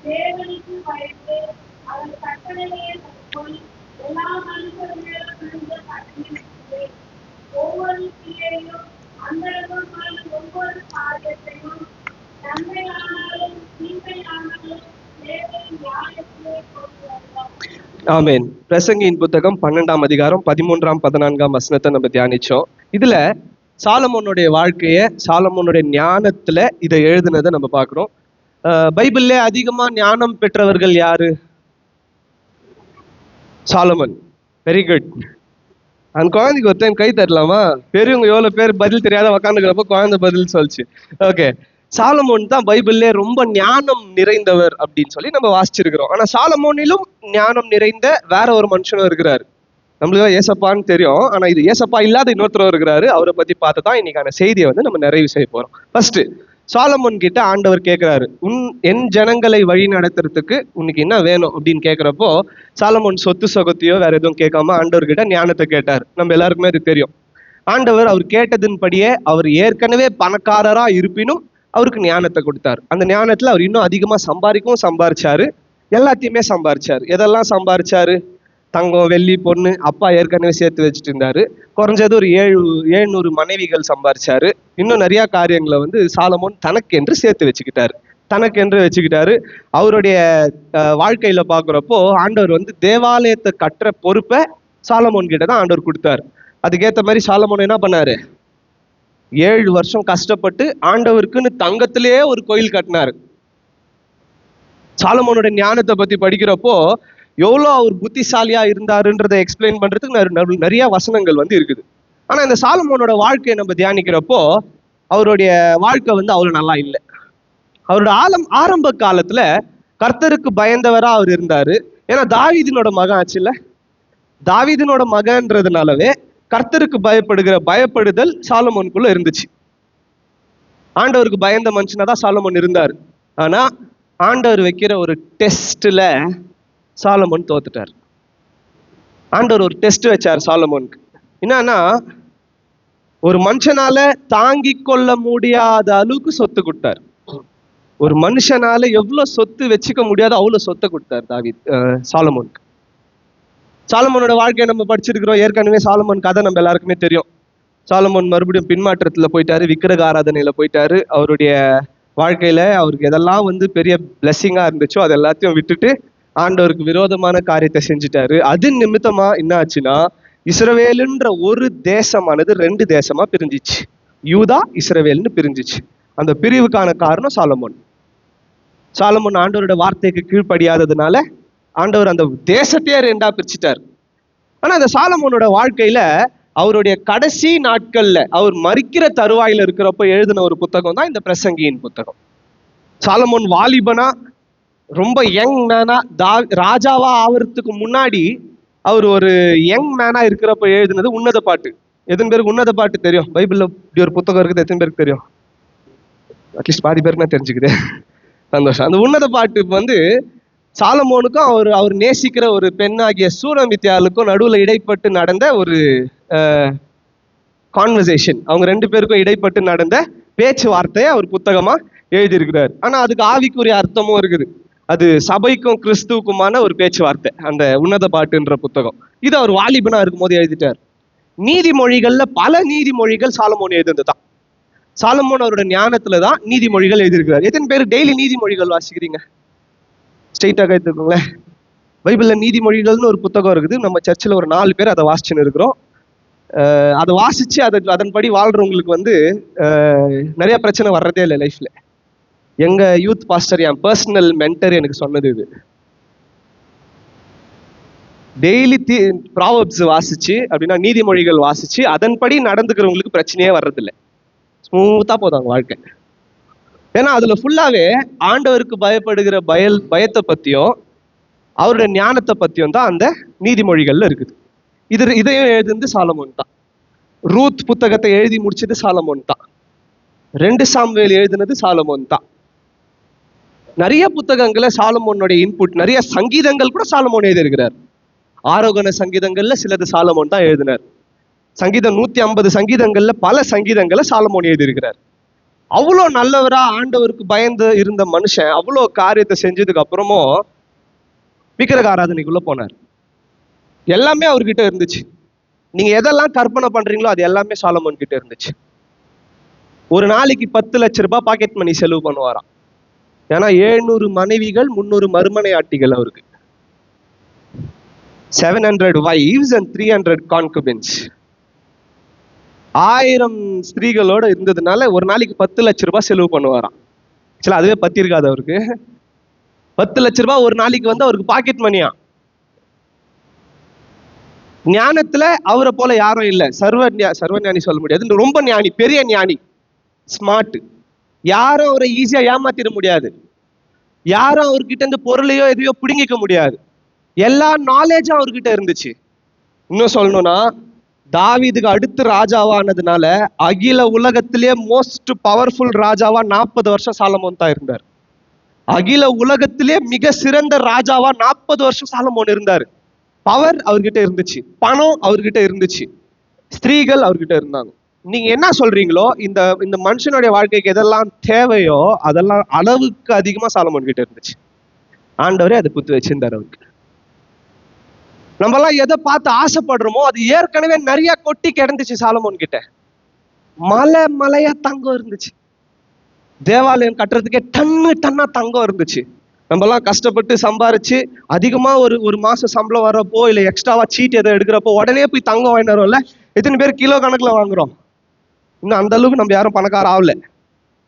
தேவனுக்கு பயந்து அவர் கட்டளையை கைக்கொள் எல்லா மனுஷர் மேலும் விழுந்த கட்டளை ஒவ்வொரு கிரியையும் அந்தரங்கமான ஒவ்வொரு காரியத்தையும் நன்மையானாலும் தீமையானாலும் தேவன் நியாயத்திலே கொண்டு வருவார். ஆமென். பிரசங்கியின் புத்தகம் 12ஆம் அதிகாரம் 13ஆம் 14ஆம் வசனத்தை நம்ம தியானிச்சோம். இதுல சாலமோனுடைய வாழ்க்கைய, சாலமோனுடைய ஞானத்துல இதை எழுதுனதை நம்ம பார்க்கிறோம். பைபிள்ல அதிகமா ஞானம் பெற்றவர்கள் யாரு? சாலமன். Very good. அந்த குழந்தைக்கு ஒரு டைம் கை தரலாமா? பெரியவங்க எவ்வளவு பேர் பதில் தெரியாத உக்காந்துக்கிறப்போ குழந்தை பதில் சொல்லிச்சு. ஓகே, சாலமோன் தான் பைபிள்ல ரொம்ப ஞானம் நிறைந்தவர் அப்படின்னு சொல்லி நம்ம வாசிச்சிருக்கிறோம். ஆனா சாலமோனிலும் ஞானம் நிறைந்த வேற ஒரு மனுஷனும் இருக்கிறாரு. நம்மளுக்கு ஏசப்பான்னு தெரியும், ஆனா இது ஏசப்பா இல்லாத இன்னொருத்தரும் இருக்கிறாரு. அவரை பத்தி பார்த்து தான் இன்னைக்கான செய்தியை வந்து நம்ம நிறைவு செய்ய போறோம். ஃபர்ஸ்ட், சாலமோன் கிட்ட ஆண்டவர் கேட்கிறாரு, என் ஜனங்களை வழி நடத்துறதுக்கு உனக்கு என்ன வேணும் அப்படின்னு கேட்கிறப்போ, சாலமோன் சொத்து சொகத்தையோ வேற எதுவும் கேட்காம ஆண்டவர் கிட்ட ஞானத்தை கேட்டார். நம்ம எல்லாருக்குமே அது தெரியும். ஆண்டவர் அவர் கேட்டதின்படியே அவர் ஏற்கனவே பணக்காரரா இருப்பினும் அவருக்கு ஞானத்தை கொடுத்தார். அந்த ஞானத்துல அவர் இன்னும் அதிகமா சம்பாதிச்சாரு, எல்லாத்தையுமே சம்பாரிச்சாரு. எதெல்லாம் சம்பாரிச்சாரு? தங்கம், வெள்ளி, பொண்ணு அப்பா ஏற்கனவே சேர்த்து வச்சுட்டு இருந்தாரு. குறைஞ்சது ஒரு 700 மனைவிகள் சம்பாரிச்சாரு. இன்னும் நிறைய காரியங்களை வந்து சாலமோன் தனக்கென்று சேர்த்து வச்சுக்கிட்டாரு. அவருடைய வாழ்க்கையில பாக்குறப்போ ஆண்டவர் வந்து தேவாலயத்தை கட்டுற பொறுப்பை சாலமோன் கிட்ட தான் ஆண்டவர் கொடுத்தாரு. அதுக்கேற்ற மாதிரி சாலமோன் என்ன பண்ணாரு? 7 வருஷம் கஷ்டப்பட்டு ஆண்டவருக்குன்னு தங்கத்திலேயே ஒரு கோயில் கட்டினாரு. சாலமோனோட ஞானத்தை பத்தி படிக்கிறப்போ எவ்வளோ அவர் புத்திசாலியா இருந்தாருன்றதை எக்ஸ்பிளைன் பண்றதுக்கு நிறைய வசனங்கள் வந்து இருக்குது. ஆனா இந்த சாலமோனோட வாழ்க்கையை நம்ம தியானிக்கிறப்போ அவருடைய வாழ்க்கை வந்து அவ்வளவு நல்லா இல்லை. அவரோட ஆரம்ப காலத்துல கர்த்தருக்கு பயந்தவரா அவர் இருந்தாரு. ஏன்னா தாவீதினோட மகன் ஆச்சுல்ல, தாவீதினோட மகன்றதுனாலவே கர்த்தருக்கு பயப்படுதல் சாலமோனுக்குள்ள இருந்துச்சு. ஆண்டவருக்கு பயந்த மனுஷனா தான் சாலமோன் இருந்தார். ஆனா ஆண்டவர் வைக்கிற ஒரு டெஸ்ட்ல சாலமோன் தோத்துட்டார். ஆண்டவர் ஒரு டெஸ்ட் வச்சார் சாலமோனுக்கு. என்னன்னா, ஒரு மனுஷனால தாங்கி கொள்ள முடியாத அளவுக்கு சொத்து கொடுத்தார். ஒரு மனுஷனால எவ்வளவு சொத்து வச்சுக்க முடியாத அவ்வளவு சொத்தை கொடுத்தார் சாலமோனுக்கு. சாலமோனோட வாழ்க்கையை நம்ம படிச்சிருக்கிறோம் ஏற்கனவே. சாலமோன் கதை நம்ம எல்லாருக்குமே தெரியும். சாலமோன் மறுபடியும் பின்மாற்றத்துல போயிட்டாரு, விக்கிரக ஆராதனையில போயிட்டாரு. அவருடைய வாழ்க்கையில அவருக்கு எதெல்லாம் வந்து பெரிய பிளெஸிங்கா இருந்துச்சோ அது எல்லாத்தையும் விட்டுட்டு ஆண்டவருக்கு விரோதமான காரியத்தை செஞ்சுட்டாரு. அது நிமித்தமா என்ன ஆச்சுன்னா, இஸ்ரவேலுன்ற ஒரு தேசமானது 2 தேசமா பிரிஞ்சிச்சு. யூதா, இஸ்ரவேல்னு பிரிஞ்சிச்சு. அந்த பிரிவுக்கான காரணம் சாலமோன் ஆண்டவரோட வார்த்தைக்கு கீழ்ப்படியாததுனால ஆண்டவர் அந்த தேசத்தையே 2ஆ பிரிச்சுட்டார். ஆனா அந்த சாலமோனோட வாழ்க்கையில அவருடைய கடைசி நாட்கள்ல அவர் மரிக்கிற தருவாயில இருக்கிறப்ப எழுதின ஒரு புத்தகம் தான் இந்த பிரசங்கியின் புத்தகம். சாலமோன் வாலிபனா, ரொம்ப யங் மேனா, ராஜாவா ஆவறதுக்கு முன்னாடி அவர் ஒரு யங் மேனா இருக்கிறப்ப எழுதினது உன்னத பாட்டு. எத்தனை பேருக்கு உன்னத பாட்டு தெரியும்? பைபிள்ல இப்படி ஒரு புத்தகம் இருக்குது, எத்தனை பேருக்கு தெரியும்? அட்லீஸ்ட் பாதி பேருக்கு தெரிஞ்சுக்குது, சந்தோஷம். அந்த உன்னத பாட்டு வந்து சாலமோனுக்கும் அவர் நேசிக்கிற ஒரு பெண்ணாகிய சூரமித்தியாளுக்கும் நடுவுல இடைப்பட்டு நடந்த ஒரு கான்வர்சேஷன். அவங்க 2 பேருக்கும் இடைப்பட்டு நடந்த பேச்சுவார்த்தையை அவர் புத்தகமா எழுதியிருக்கிறார். ஆனா அதுக்கு ஆவிக்குரிய அர்த்தமும் இருக்குது. அது சபைக்கும் கிறிஸ்துவுக்குமான ஒரு பேச்சுவார்த்தை, அந்த உன்னத பாட்டுன்ற புத்தகம். இது அவர் வாலிபனா இருக்கும் போது எழுதிட்டார். நீதிமொழிகள்ல பல நீதிமொழிகள் சாலமோன் எழுதுனதுதான். சாலமோன் அவரோட ஞானத்துலதான் நீதிமொழிகள் எழுதியிருக்கிறார். எத்தனை பேர் டெய்லி நீதிமொழிகள் வாசிக்கிறீங்க? ஸ்ட்ரெயிட்டாக எடுத்துக்கோங்களேன். பைபிள்ல நீதிமொழிகள்னு ஒரு புத்தகம் இருக்குது. நம்ம சர்ச்சில் ஒரு 4 பேர் அதை வாசிச்சுன்னு இருக்கிறோம். அதை வாசிச்சு அதன்படி வாழ்றவங்களுக்கு வந்து நிறைய பிரச்சனை வர்றதே இல்லை லைஃப்ல. எங்க யூத் பாஸ்டர், என் பர்சனல் மென்டர் எனக்கு சொன்னது இது. டெய்லி ப்ராவர்ப்ஸ் வாசிச்சு, அப்படின்னா நீதிமொழிகள் வாசிச்சு அதன்படி நடந்துக்கிறவங்களுக்கு பிரச்சனையே வர்றதில்லை. ஸ்மூத்தா போதாங்க வாழ்க்கை. ஏன்னா அதுல ஃபுல்லாவே ஆண்டவருக்கு பயப்படுகிற பயத்தை பத்தியும் அவருடைய ஞானத்தை பத்தியும் தான் அந்த நீதிமொழிகள்ல இருக்குது. இதையும் எழுதுனது சாலமோன் தான். ரூத் புத்தகத்தை எழுதி முடிச்சது சாலமோன் தான். 2 சாமுவேல் எழுதினது சாலமோன் தான். நிறைய புத்தகங்களை சாலமோனுடைய இன்புட், நிறைய சங்கீதங்கள் கூட சாலமோன் எழுதியிருக்கிறார். ஆரோகண சங்கீதங்கள்ல சிலது சாலமோன் தான் எழுதினார். சங்கீதம் 150 சங்கீதங்கள்ல பல சங்கீதங்களை சாலமோன் எழுதியிருக்கிறார். அவ்வளோ நல்லவரா ஆண்டவருக்கு பயந்து இருந்த மனுஷன் அவ்வளோ காரியத்தை செஞ்சதுக்கு அப்புறமும் விக்கிரக ஆராதனைக்குள்ள போனார். எல்லாமே அவர்கிட்ட இருந்துச்சு. நீங்க எதெல்லாம் கற்பனை பண்றீங்களோ அது எல்லாமே சாலமோன் கிட்ட இருந்துச்சு. ஒரு நாளைக்கு 10 லட்சம் ரூபாய் பாக்கெட் மணி செலவு பண்ணுவாராம். ஏன்னா 700 மனைவிகள் 300 மறுமனையாட்டிகள் அவருக்கு. 700 wives and 300 concubines. 1000 ஸ்திரீகளோட இருந்ததுனால ஒரு நாளைக்கு 10 லட்சம் ரூபாய் செலவு பண்ணுவாராம். ஆக்சுவலா அதுவே பத்தி இருக்காது அவருக்கு. 10 லட்சம் ரூபாய் ஒரு நாளைக்கு வந்து அவருக்கு பாக்கெட் மணியா. ஞானத்துல அவரை போல யாரும் இல்லை. சர்வஞானி சொல்ல முடியாது, ரொம்ப ஞானி, பெரிய ஞானி, ஸ்மார்ட். யாரும் அவரை ஈஸியா ஏமாத்திட முடியாது. யாரும் அவர்கிட்ட இருந்து பொருளையோ எதையோ பிடுங்கிக்க முடியாது. எல்லா நாலேஜும் அவர்கிட்ட இருந்துச்சு. இன்னும் சொல்லணும்னா தாவீதுக்கு அடுத்து ராஜாவானதுனால அகில உலகத்திலே மோஸ்ட் பவர்ஃபுல் ராஜாவா 40 வருஷம் சாலமோன் தான் இருந்தார். அகில உலகத்திலே மிக சிறந்த ராஜாவா 40 வருஷம் சாலமோன் இருந்தார். பவர் அவர்கிட்ட இருந்துச்சு, பணம் அவர்கிட்ட இருந்துச்சு, ஸ்திரீகள் அவர்கிட்ட இருந்தாங்க. நீங்க என்ன சொல்றீங்களோ இந்த இந்த மனுஷனுடைய வாழ்க்கைக்கு எதெல்லாம் தேவையோ அதெல்லாம் அளவுக்கு அதிகமா சாலமோன் கிட்ட இருந்துச்சு. ஆண்டவரே அதை குத்து வச்சிருந்தார் அவருக்கு. நம்ம எல்லாம் எதை பார்த்து ஆசைப்படுறோமோ அது ஏற்கனவே நிறைய கொட்டி கிடந்துச்சு சாலமோன் கிட்ட. மலையா தங்கம் இருந்துச்சு. தேவாலயம் கட்டுறதுக்கே டன்னா தங்கம் இருந்துச்சு. நம்ம எல்லாம் கஷ்டப்பட்டு சம்பாரிச்சு அதிகமா ஒரு மாசம் சம்பளம் வர்றப்போ இல்லை எக்ஸ்ட்ராவா சீட் எதை எடுக்கிறப்போ உடனே போய் தங்கம் வாங்கினோம்ல. எத்தனை பேர் கிலோ கணக்குல வாங்குறோம்? இன்னும் அந்த அளவுக்கு நம்ம யாரும் பணக்கார ஆகல.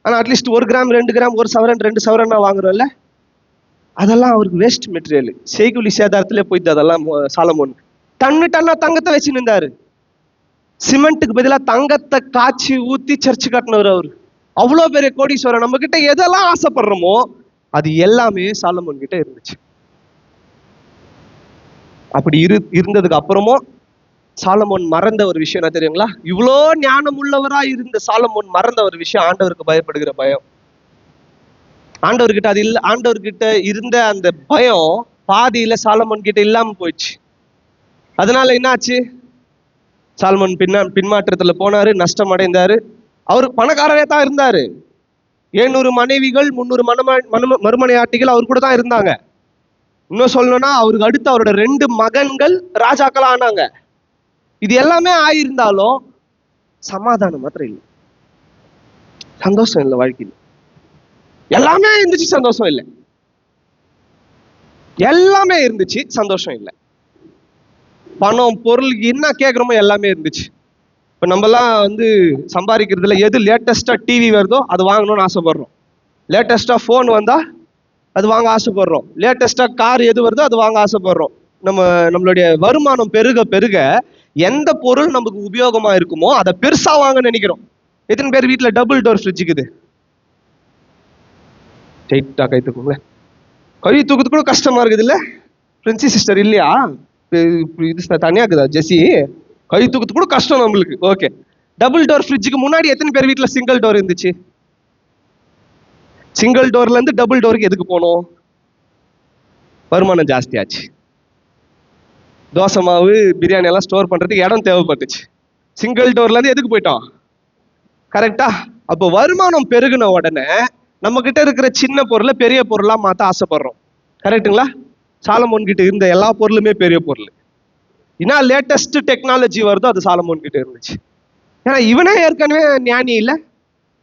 ஆனா அட்லீஸ்ட் 1 கிராம் 2 கிராம் 1 சவரன் 2 சவரன் வாங்குறோம்ல. அதெல்லாம் அவருக்கு வேஸ்ட் மெட்டீரியல். செய்குலி சேதாரத்திலே போயிட்டு அதெல்லாம் சாலமோன் டன்னா தங்கத்தை வச்சு நின்றாரு. சிமெண்ட்டுக்கு பதிலாக தங்கத்தை காய்ச்சி ஊத்தி சர்ச்சு கட்டினவர் அவரு. அவ்வளோ பெரிய கோடீஸ்வரர். நம்ம கிட்ட எதெல்லாம் ஆசைப்படுறோமோ அது எல்லாமே சாலமோன் கிட்ட இருந்துச்சு. அப்படி இருந்ததுக்கு அப்புறமும் சாலமோன் மறந்த ஒரு விஷயம் என்ன தெரியுங்களா? இவ்வளோ ஞானம் உள்ளவரா இருந்த சாலமோன் மறந்த ஒரு விஷயம் ஆண்டவருக்கு பயப்படுகிற பயம். ஆண்டவர்கிட்ட அது இல்லை. ஆண்டவர்கிட்ட இருந்த அந்த பயம் பாதியில சாலமோன் கிட்ட இல்லாம போயிடுச்சு. அதனால என்னாச்சு? சாலமோன் பின்மாற்றத்துல போனாரு, நஷ்டம் அடைந்தாரு. அவரு பணக்காரரே தான் இருந்தாரு. 700 மனைவிகள் 300 மறுமனையாட்டிகள் அவர் கூட தான் இருந்தாங்க. இன்னும் சொல்லணும்னா அவருக்கு அடுத்து அவரோட 2 மகன்கள் ராஜாக்களா ஆனாங்க. இது எல்லாமே ஆயிருந்தாலும் சமாதானம் மாத்திரம் இல்லை, சந்தோஷம் இல்லை வாழ்க்கையில். எல்லாமே இருந்துச்சு, சந்தோஷம் இல்லை. எல்லாமே இருந்துச்சு, சந்தோஷம் இல்லை. பணம் பொருள் என்ன கேட்குறோமோ எல்லாமே இருந்துச்சு. இப்போ நம்மலாம் வந்து சம்பாதிக்கிறதுல எது லேட்டஸ்டா டிவி வருதோ அது வாங்கணும்னு ஆசைப்படுறோம். லேட்டஸ்டா ஃபோன் வந்தா அது வாங்க ஆசைப்படுறோம். லேட்டஸ்டா கார் எது வருதோ அது வாங்க ஆசைப்படுறோம். நம்மளுடைய வருமானம் பெருக பெருக எந்த பொருள் நமக்கு உபயோகமா இருக்குமோ அதை பெருசா வாங்க நினைக்கிறோம். எத்தனை பேர் வீட்டில் டபுள் டோர் ஃப்ரிட்ஜ் இருக்குது? டைட்டா கை தூக்குங்களேன். கை தூக்குறது கூட கஷ்டமா இருக்குது இல்ல? பிரின்சி சிஸ்டர் இல்லையா? இது தனியா இருக்குதா ஜெசி? கை தூக்குறது கூட கஷ்டம் நம்மளுக்கு. ஓகே, டபுள் டோர் ஃப்ரிட்ஜுக்கு முன்னாடி எத்தனை பேர் வீட்டில் சிங்கிள் டோர் இருந்துச்சு? சிங்கிள் டோர்ல இருந்து டபுள் டோருக்கு எதுக்கு போனோம்? வருமானம் ஜாஸ்தியாச்சு. தோசை மாவு பிரியாணி எல்லாம் ஸ்டோர் பண்றதுக்கு இடம் தேவைப்பட்டுச்சு. சிங்கிள் டோர்ல இருந்து எதுக்கு போயிட்டோம்? கரெக்டா? அப்போ வருமானம் பெருகின உடனே நம்ம கிட்ட இருக்கிற சின்ன பொருளை பெரிய பொருளா மாத்த ஆசைப்படுறோம். கரெக்டுங்களா? சாலமோன் கிட்ட இருந்த எல்லா பொருளுமே பெரிய பொருள். ஏன்னா லேட்டஸ்ட் டெக்னாலஜி வருதோ அது சாலமோன் கிட்ட இருந்துச்சு. ஏன்னா இவனே ஏற்கனவே ஞானி இல்லை,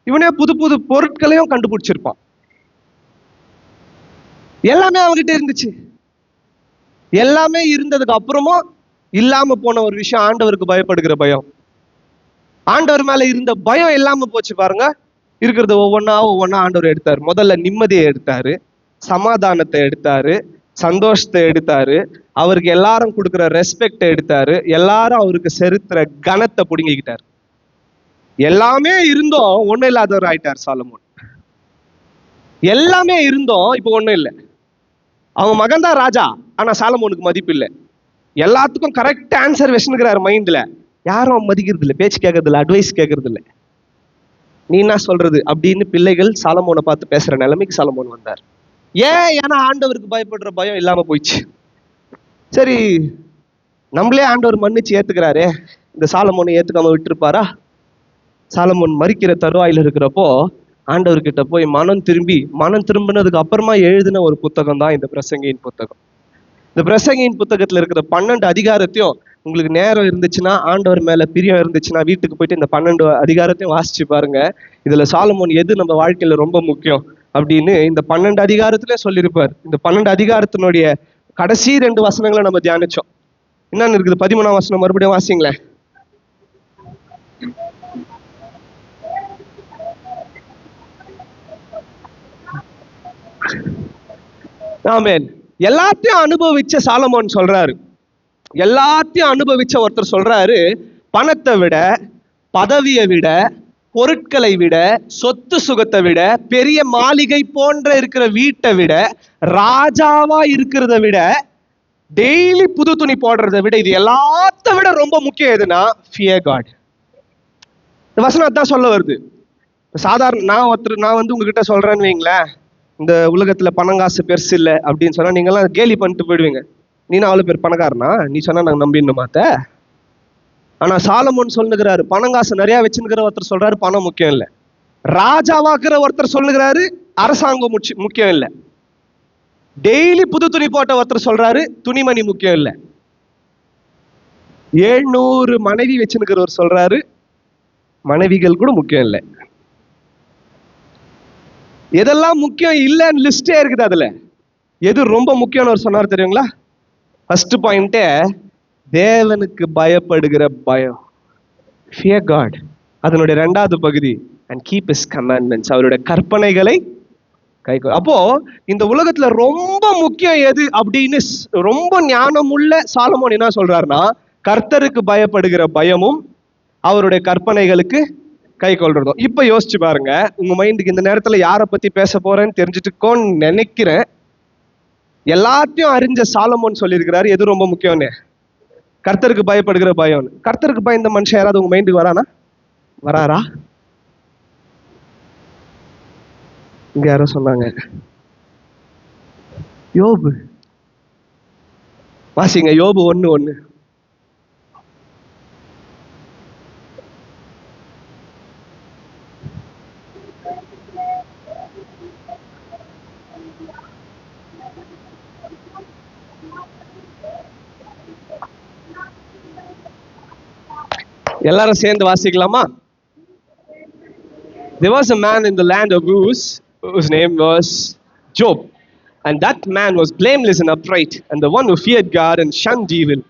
இவனே புது புது பொருட்களையும் கண்டுபிடிச்சிருப்பான். எல்லாமே அவன்கிட்ட இருந்துச்சு. எல்லாமே இருந்ததுக்கு அப்புறமும் இல்லாம போன ஒரு விஷயம் ஆண்டவருக்கு பயப்படுகிற பயம். ஆண்டவர் மேல இருந்த பயம் இல்லாம போச்சு பாருங்க. இருக்கிறது ஒவ்வொன்னா ஆண்டவர் எடுத்தாரு. முதல்ல நிம்மதியை எடுத்தாரு, சமாதானத்தை எடுத்தாரு, சந்தோஷத்தை எடுத்தாரு, அவருக்கு எல்லாரும் கொடுக்குற ரெஸ்பெக்ட் எடுத்தாரு, எல்லாரும் அவருக்கு செலுத்துற கனத்தை பிடுங்கிக்கிட்டாரு. எல்லாமே இருந்தோம் ஒன்னும் இல்லாதவர் ஆயிட்டார் சாலமோன். எல்லாமே இருந்தோம் இப்போ ஒன்றும் இல்லை. அவன் மகன் தான் ராஜா, ஆனா சாலமோனுக்கு மதிப்பு இல்லை. எல்லாத்துக்கும் கரெக்ட் ஆன்சர் வச்சுக்கிறாரு மைண்ட்ல. யாரும் மதிக்கிறது இல்லை, பேச்சு கேட்கறது இல்லை, அட்வைஸ் கேட்கறது இல்லை. நீ என்ன சொல்றது அப்படின்னு பிள்ளைகள் சாலமோனை பார்த்து பேசுற நிலைமைக்கு சாலமோன் வந்தார். ஏன்னா ஆண்டவருக்கு பயப்படுற பயம் இல்லாம போயிடுச்சு. சரி, நம்மளே ஆண்டவர் மன்னிச்சு ஏத்துக்கிறாரே, இந்த சாலமோனை ஏத்துக்காம விட்டுருப்பாரா? சாலமோன் மரிக்கிற தருவாயில இருக்கிறப்போ ஆண்டவர்கிட்ட போய் மனம் திரும்பினதுக்கு அப்புறமா எழுதின ஒரு புத்தகம் தான் இந்த பிரசங்கியின் புத்தகம். இந்த பிரசங்கியின் புத்தகத்துல இருக்கிற 12 அதிகாரத்தையும் உங்களுக்கு நேரம் இருந்துச்சுன்னா, ஆண்டவர் மேல பிரியம் இருந்துச்சுன்னா, வீட்டுக்கு போயிட்டு இந்த 12 அதிகாரத்தையும் வாசிச்சு பாருங்க. இதுல சாலமோன் எது நம்ம வாழ்க்கையில ரொம்ப முக்கியம் அப்படின்னு இந்த 12 அதிகாரத்திலே சொல்லியிருப்பார். இந்த 12 அதிகாரத்தினுடைய கடைசி 2 வசனங்களை நம்ம தியானிச்சோம். என்னன்னு இருக்குது? 13ஆம் வசனம் மறுபடியும் வாசிங்களேன். ஆமென். எல்லாத்தையும் அனுபவிச்ச சாலமோன் சொல்றாரு, எல்லாத்தையும் அனுபவிச்ச ஒருத்தர் சொல்றாரு, பணத்தை விட, பதவியை விட, பொருட்களை விட, சொத்து சுகத்தை விட, பெரிய மாளிகை போன்ற இருக்கிற வீட்டை விட, ராஜாவா இருக்கிறத விட, டெய்லி புது துணி போடுறதை விட, இது எல்லாத்த விட ரொம்ப முக்கியம் எதுனா ஃபியர் காட். இந்த வசனம் தான் சொல்ல வருது. சாதாரண நான் வந்து உங்ககிட்ட சொல்றேன்னு வைங்களேன், இந்த உலகத்துல பணங்காசு பெருசு இல்லை அப்படின்னு சொன்னா நீங்க எல்லாம் கேலி பண்ணிட்டு போயிடுவீங்க. நீனா அவ்வளவு பேர் பணக்காரனா, நீ சொன்னா நாங்க நம்பிடணுமாத்த? ஆனா சாலமோன் சொல்லுகிறாரு, பணங்காசு நிறைய வச்சுக்கிற ஒருத்தர் சொல்றாரு பணம் முக்கியம் இல்லை. ராஜாவாக்குற ஒருத்தர் சொல்லுகிறாரு அரசாங்கம் முக்கியம் இல்லை. டெய்லி புது துணி போட்ட ஒருத்தர் சொல்றாரு துணிமணி முக்கியம் இல்லை. 700 மனைவி வச்சுக்கிறவர் சொல்றாரு மனைவிகள் கூட முக்கியம் இல்லை. எதெல்லாம் முக்கியம் இல்லைன்னு லிஸ்டே இருக்குது. அதுல எது ரொம்ப முக்கியம்னு அவர் சொன்னார் தெரியுங்களா? ஃபர்ஸ்ட் பாயிண்டே தேவனுக்கு பயப்படுகிற பயம், fear God. அதனுடைய 2வது பகுதி and keep his commandments, அவருடைய கற்பனைகளை கைக்கொள். அப்போ இந்த உலகத்துல ரொம்ப முக்கியம் எது அப்படின்னு ரொம்ப ஞானமுள்ள சாலமோன் என்ன சொல்றாருன்னா, கர்த்தருக்கு பயப்படுகிற பயமும் அவருடைய கற்பனைகளுக்கு கை கொள்றதும். இப்ப யோசிச்சு பாருங்க, உங்க மைண்டுக்கு இந்த நேரத்துல யாரை பத்தி பேச போறேன்னு தெரிஞ்சுட்டுக்கோன்னு நினைக்கிறேன். எல்லாத்தையும் அறிஞ்ச சாலமோன் சொல்லியிருக்கிறாரு எது ரொம்ப முக்கியம்னு, கர்த்தருக்கு பயப்படுகிற பயம்னு. கர்த்தருக்கு பயந்த மனுஷன் யாராவது உங்க மைண்டுக்கு வராரா? இங்க யாரோ சொன்னாங்க யோபு. வாசிங்க யோபு 1:1. எல்லாரும் சேர்ந்து வாசிக்கலாமா? There was a man in the land of Uz whose name was Job, and that man was blameless and upright, and the one who feared God and shunned evil.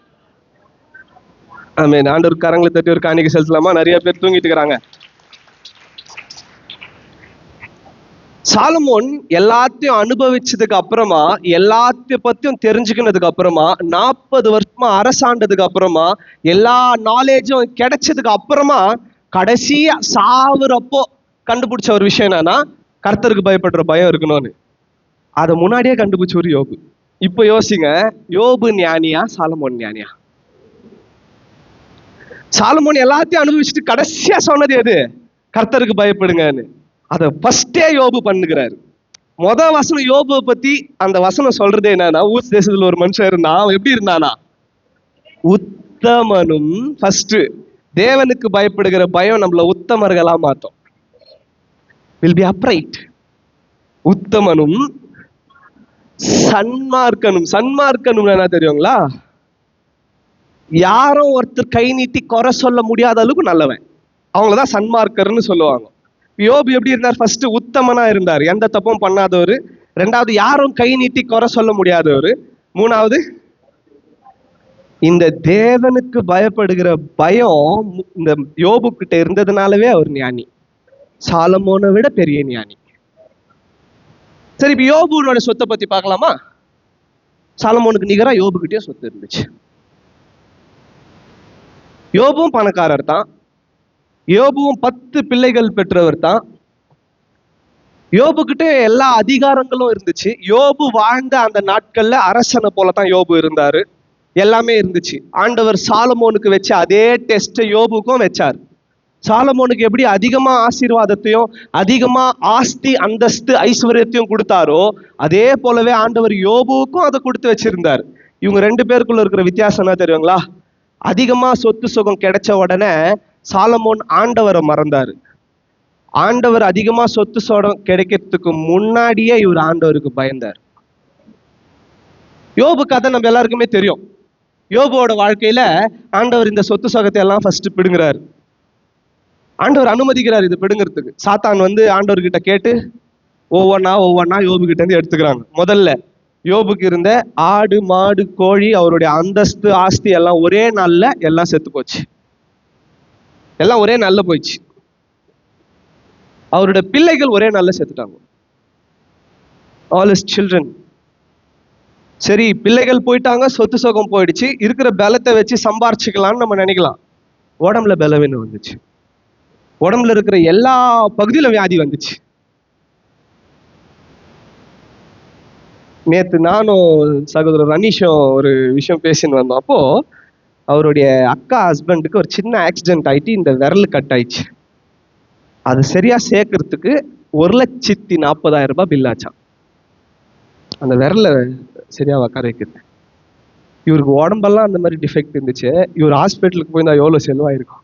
ஆமென். ஆண்டவர் கரங்களை தட்டி ஒரு காணிக்கை செலுத்தலாமா? நிறைய பேர் தூங்கிட்டு இருக்காங்க. சாலமோன் எல்லாத்தையும் அனுபவிச்சதுக்கு அப்புறமா, எல்லாத்தையும் பத்தியும் தெரிஞ்சுக்கினதுக்கு அப்புறமா, 40 வருஷமா அரசாண்டதுக்கு அப்புறமா, எல்லா நாலேஜும் கிடைச்சதுக்கு அப்புறமா, கடைசியா சாவுறப்போ கண்டுபிடிச்ச ஒரு விஷயம் என்னன்னா, கர்த்தருக்கு பயப்படுற பயம் இருக்கணும்னு. அதை முன்னாடியே கண்டுபிடிச்ச ஒரு யோபு. இப்ப யோசிங்க, யோபு ஞானியா சாலமோன் ஞானியா? சாலமோன் எல்லாத்தையும் அனுபவிச்சுட்டு கடைசியா சொன்னது எது? கர்த்தருக்கு பயப்படுங்கன்னு. அதை ஃபர்ஸ்டே யோபு பண்ணுகிறாரு. வசனம் யோபுவை பத்தி அந்த வசனம் சொல்றது என்னன்னா, ஊஸ் தேசத்துல ஒரு மனுஷன் இருந்தா, அவன் எப்படி இருந்தானா? உத்தமனும். ஃபர்ஸ்ட் தேவனுக்கு பயப்படுகிற பயம் நம்மள உத்தமர்களா மாத்தோம். will be upright. உத்தமனும் சன்மார்க்கனும். சன்மார்க்கனும் என்ன தெரியுங்களா? யாரும் ஒருத்தர் கை நீட்டி குறை சொல்ல முடியாத அளவுக்கு நல்லவன், அவங்களதான் சன்மார்க்கர்னு சொல்லுவாங்க. யோபு எப்படி இருந்தார்? ஃபர்ஸ்ட் உத்தமனா இருந்தார், எந்த தப்பும் பண்ணாதவர். 2வது யாரும் கை நீட்டி குறை சொல்ல முடியாதவர். 3வது இந்த தேவனுக்கு பயப்படுகிற பயம் இந்த யோபு கிட்ட இருந்ததுனாலவே அவர் ஞானி, சாலமோனை விட பெரிய ஞானி. சரி, இப்ப யோபுவோட சொத்தை பத்தி பார்க்கலாமா? சாலமோனுக்கு நிகரா யோபு கிட்டே சொத்து இருந்துச்சு. யோபுவும் பணக்காரர் தான், யோபுவும் 10 பிள்ளைகள் பெற்றவர் தான். யோபு கிட்ட எல்லா அதிகாரங்களும் இருந்துச்சு. யோபு வாழ்ந்த அந்த நாட்கள்ல அரசனை போலதான் யோபு இருந்தாரு, எல்லாமே இருந்துச்சு. ஆண்டவர் சாலமோனுக்கு வச்ச அதே டெஸ்ட் யோபுக்கும் வச்சார். சாலமோனுக்கு எப்படி அதிகமா ஆசீர்வாதத்தையும் அதிகமா ஆஸ்தி அந்தஸ்து ஐஸ்வர்யத்தையும் கொடுத்தாரோ, அதே போலவே ஆண்டவர் யோபுவுக்கும் அதை கொடுத்து வச்சிருந்தார். இவங்க 2 பேருக்குள்ள இருக்கிற வித்தியாசம் என்ன தெரியுங்களா? அதிகமா சொத்து சுகம் கிடைச்ச உடனே சாலமோன் ஆண்டவரை மறந்தாரு. ஆண்டவர் அதிகமா சொத்து சோடம் கிடைக்கிறதுக்கு முன்னாடியே இவர் ஆண்டவருக்கு பயந்தார். யோபு கதை நம்ம எல்லாருக்குமே தெரியும். யோபுவோட வாழ்க்கையில ஆண்டவர் இந்த சொத்து சொகத்தை எல்லாம் ஃபர்ஸ்ட் பிடுங்குறாரு. ஆண்டவர் அனுமதிக்கிறார் இது பிடுங்கிறதுக்கு. சாத்தான் வந்து ஆண்டவர்கிட்ட கேட்டு ஒவ்வொன்னா யோபு கிட்ட இருந்து எடுத்துக்கிறாங்க. முதல்ல யோபுக்கு இருந்த ஆடு மாடு கோழி அவருடைய அந்தஸ்து ஆஸ்தி எல்லாம் ஒரே நாள்ல எல்லாம் செத்து போச்சு. எல்லாம் ஒரே நாள்ல போயிடுச்சு. அவருடைய பிள்ளைகள் ஒரே நாள்ல செத்துட்டாங்க. All is children. சரி, பிள்ளைகள் போயிட்டாங்க, சொத்து சுகம் போயிடுச்சு, இருக்கிற பலத்தை வச்சு சம்பாரிச்சுக்கலாம்னு நம்ம நினைக்கலாம். உடம்புல பலவீனம் வந்துச்சு. உடம்புல இருக்கிற எல்லா பகுதியிலும் வியாதி வந்துச்சு. நேத்து நானும் சகோதரர் ரனீஷும் ஒரு விஷயம் பேசின்னு வந்தோம். அப்போ அவருடைய அக்கா ஹஸ்பண்டுக்கு ஒரு சின்ன ஆக்சிடென்ட் ஆயிட்டு இந்த விரல் கட் ஆயிடுச்சு. அது சரியா சேர்க்கறதுக்கு 1,40,000 ரூபாய் பில் ஆச்சான். அந்த விரல சரியா உக்கார வைக்கிறது. இவருக்கு உடம்பெல்லாம் அந்த மாதிரி டிஃபெக்ட் இருந்துச்சு. இவர் ஹாஸ்பிட்டலுக்கு போயிருந்தா எவ்வளவு செலவாயிருக்கும்.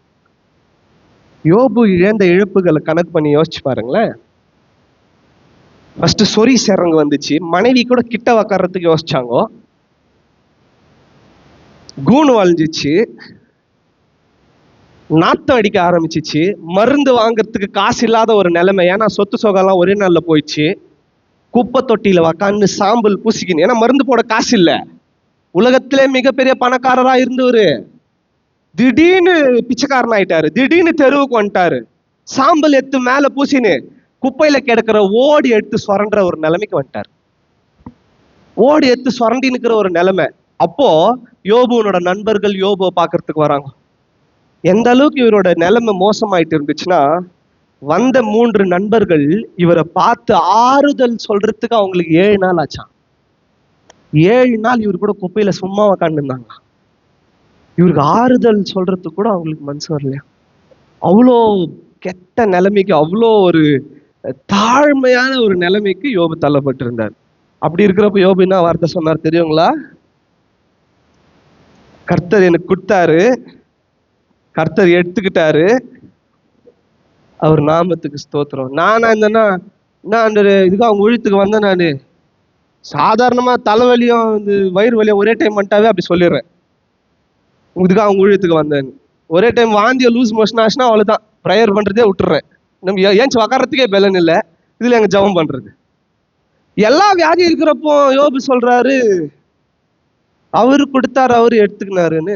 யோபு இழந்த இழப்புகளை கணக்கு பண்ணி யோசிச்சு பாருங்களேன். ஃபர்ஸ்ட் சொறி சேரங்க வந்துச்சு. மனைவி கூட கிட்ட உக்காரத்துக்கு யோசிச்சாங்க. கூணு வளைஞ்சிச்சு, நாத்தம் அடிக்க ஆரம்பிச்சிச்சு, மருந்து வாங்குறதுக்கு காசு இல்லாத ஒரு நிலைமை. ஏன்னா சொத்து சொகெல்லாம் ஒரே நாள்ல போயிடுச்சு. குப்பை தொட்டியில உக்காந்து சாம்பல் பூசிக்கணும். ஏன்னா மருந்து போட காசு இல்லை. உலகத்திலே மிகப்பெரிய பணக்காரரா இருந்தவரு திடீர்னு பிச்சைக்காரன் ஆயிட்டாரு. திடீர்னு தெருவுக்கு வந்துட்டாரு. சாம்பல் எடுத்து மேல பூசின்னு குப்பையில கிடக்கிற ஓடி எடுத்து சுரண்ட ஒரு நிலைமைக்கு வந்துட்டாரு. ஓடி எடுத்து சுரண்டி நிற்கிற ஒரு நிலைமை. அப்போ யோபுனோட நண்பர்கள் யோபுவை பார்க்கறதுக்கு வராங்க. எந்த அளவுக்கு இவரோட நிலைமை மோசமாயிட்டு இருந்துச்சுன்னா, வந்த 3 நண்பர்கள் இவரை பார்த்து ஆறுதல் சொல்றதுக்கு அவங்களுக்கு 7 நாள் ஆச்சான். 7 நாள் இவர் கூட குப்பையில சும்மா உக்காந்து இருந்தாங்க. இவருக்கு ஆறுதல் சொல்றதுக்கு கூட அவங்களுக்கு மனசு வரலையா. அவ்வளோ கெட்ட நிலைமைக்கு, அவ்வளோ ஒரு தாழ்மையான ஒரு நிலைமைக்கு யோபு தள்ளப்பட்டு இருந்தார். அப்படி இருக்கிறப்ப யோபு என்ன வார்த்தை சொன்னார் தெரியுங்களா? கர்த்தர் எனக்கு கொடுத்தாரு, கர்த்தர் எடுத்துக்கிட்டாரு, அவர் நாமத்துக்கு ஸ்தோத்திரம். நானா இருந்தேன்னா நான் இதுக்கு அவங்க ஊழியத்துக்கு வந்தேன். நான் சாதாரணமா தலைவலியும் வயிறு வலியும் ஒரே டைம் வந்துட்டாவே அப்படி சொல்லிடுறேன். இதுக்கு அவங்க ஊழியத்துக்கு வந்தேன். ஒரே டைம் வாந்திய லூஸ் மோஷன் ஆச்சுன்னா அவ்வளவுதான், ப்ரேயர் பண்றதே விட்டுறேன். நம்ம ஏன்ச்சு உக்காரத்துக்கே பலன் இல்லை, இதுல எங்க ஜெபம் பண்றது. எல்லா வியாதி இருக்கிறப்போ யோபு சொல்றாரு அவரு கொடுத்தாரு, அவரு எடுத்துக்கினாருன்னு.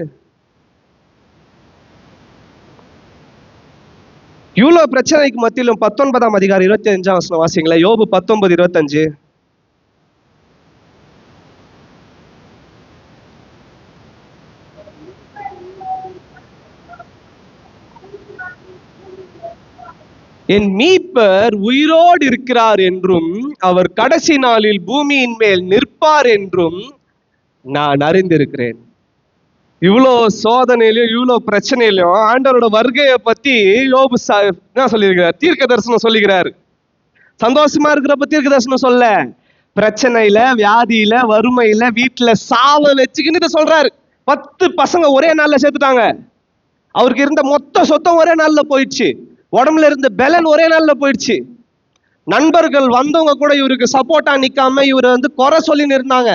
இவ்வளவு பிரச்சனைக்கு மத்தியிலும் 19ஆம் அதிகாரம் 25ஆம் வசனம் வாசிங்களேன். யோபு 19:25. என் மீட்பர் உயிரோடு இருக்கிறார் என்றும் அவர் கடைசி நாளில் பூமியின் மேல் நிற்பார் என்றும் நான் அறிந்திருக்கிறேன். இவ்வளோ சோதனையிலும் இவ்வளோ பிரச்சனையிலும் ஆண்டவரோட வருகையை பத்தி யோபு என்ன சொல்லியிருக்கிறார்? தீர்க்க தரிசனம் சொல்லிக்கிறார். சந்தோஷமா இருக்கிறப்ப தீர்க்க தரிசனம் சொல்ல, பிரச்சனையில, வியாதியில, வறுமையில, வீட்டுல சாவ வச்சுக்கின்னு சொல்றாரு. 10 பசங்க ஒரே நாள்ல சேர்த்துட்டாங்க. அவருக்கு இருந்த மொத்த சொத்தம் ஒரே நாள்ல போயிடுச்சு. உடம்புல இருந்த பலன் ஒரே நாள்ல போயிடுச்சு. நண்பர்கள் வந்தவங்க கூட இவருக்கு சப்போர்ட்டா நிக்காம இவரை குறை சொல்லின்னு இருந்தாங்க.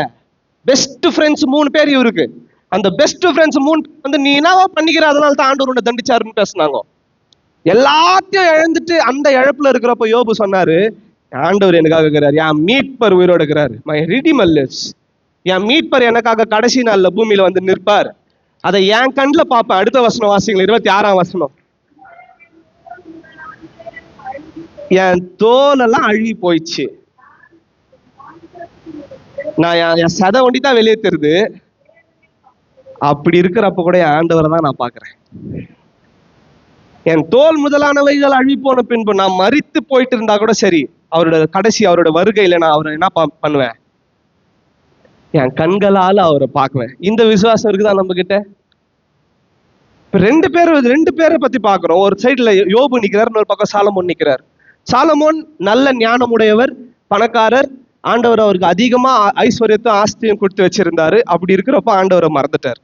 பெஸ்ட் ஃப்ரெண்ட்ஸ் 3 பேர் இவருக்கு. அந்த பெஸ்ட் ஃப்ரெண்ட்ஸ் 3 நீ என்னவோ பண்ணிக்கிற, அதனால தான் ஆண்டவர் உன்னை தண்டிச்சாருன்னு பேசினாங்க. எல்லாத்தையும் இழந்துட்டு அந்த இழப்புல இருக்கிறப்ப யோபு சொன்னாரு, ஆண்டவர் எனக்காக இருக்கிறார், என் மீட்பர் உயிரோடு இருக்கிறார், மை ரிடீமர் லிவ்ஸ். என் மீட்பர் எனக்காக கடைசி நாள்ல பூமியில நிற்பார். அதை என் கண்ணுல பார்ப்பேன். அடுத்த வசனம் வாசிங்களேன், 26ஆம் வசனம். என் தோலெல்லாம் அழுகி போயிடுச்சு, நான் என் சதை ஒண்டிதான் வெளியே தெரியுது. அப்படி இருக்கிறப்ப கூட என் ஆண்டவரை தான் நான் பார்க்கிறேன். என் தோல் முதலானவைகள் அழுகி போன பின்பு நான் மரித்து போயிட்டு இருந்தா கூட சரி, அவரோட கடைசி அவரோட வருகையில நான் அவரை என்ன பண்ணுவேன்? என் கண்களால அவரை பார்க்குவேன். இந்த விசுவாசம் இருக்குதான் நம்ம கிட்ட. ரெண்டு பேரை பத்தி பாக்குறோம். ஒரு சைடுல யோபு நிக்கிறார், இன்னொரு பக்கம் சாலமோன் நிக்கிறார். சாலமோன் நல்ல ஞானமுடையவர், பணக்காரர். ஆண்டவர் அவருக்கு அதிகமா ஐஸ்வர்யத்தையும் ஆஸ்தியும் கொடுத்து வச்சிருந்தாரு. அப்படி இருக்கிறப்ப ஆண்டவரை மறந்துட்டார்.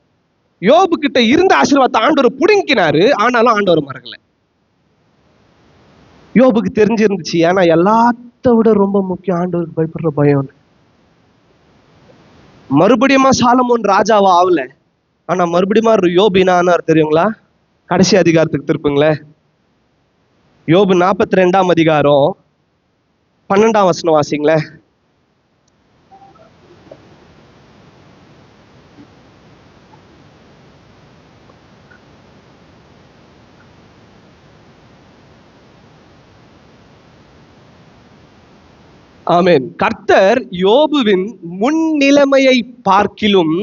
யோபு கிட்ட இருந்த ஆசீர்வாதத்தை ஆண்டவர் புடுங்கினாரு, ஆனாலும் ஆண்டவர் மறக்கல. யோபுக்கு தெரிஞ்சிருந்துச்சு. ஏன்னா எல்லாத்த விட ரொம்ப முக்கியம் ஆண்டவருக்கு பயப்படுற பயம். மறுபடியுமா சாலமோன் ராஜாவா ஆகல, ஆனா மறுபடியுமா யோபு என்ன தெரியுங்களா? கடைசி அதிகாரத்துக்கு திருப்புங்களேன். யோபு 42ஆம் அதிகாரம் 12ஆம் வசனம் வாசிங்களேன். ஆமென். கர்த்தர் யோபுவின் முன் நிலைமையை பார்க்கிலும்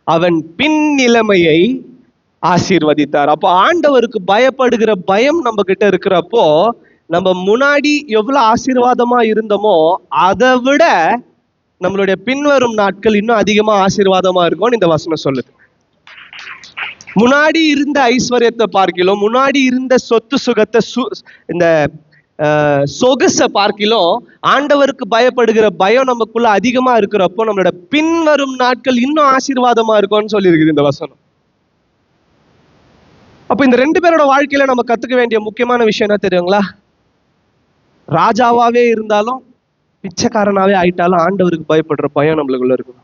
அவன் பின் நிலைமையை ஆசீர்வதித்தார். அப்போ ஆண்டவருக்கு பயப்படுகிற பயம் நம்ம கிட்ட இருக்கிறப்போ, நம்ம முன்னாடி எவ்வளவு ஆசீர்வாதமா இருந்தோமோ அதை விட நம்மளுடைய பின்வரும் நாட்கள் இன்னும் அதிகமா ஆசீர்வாதமா இருக்கும்னு இந்த வசனம் சொல்லுது. முன்னாடி இருந்த ஐஸ்வர்யத்தை பார்க்கிலும், முன்னாடி இருந்த சொத்து சுகத்தை இந்த சொகுசை பார்க்கிலும் ஆண்டவருக்கு பயப்படுகிற பயம் நமக்குள்ள அதிகமா இருக்கிறப்போ நம்மளோட பின்வரும் நாட்கள் இன்னும் ஆசீர்வாதமா இருக்கும்னு சொல்லி இருக்குது இந்த வசனம். அப்ப இந்த 2 பேரோட வாழ்க்கையில நம்ம கத்துக்க வேண்டிய முக்கியமான விஷயம் என்ன தெரியுங்களா? ராஜாவாவே இருந்தாலும் பிச்சைக்காரனாவே ஆயிட்டாலும் ஆண்டவருக்கு பயப்படுற பயம் நம்மளுக்குள்ள இருக்கும்.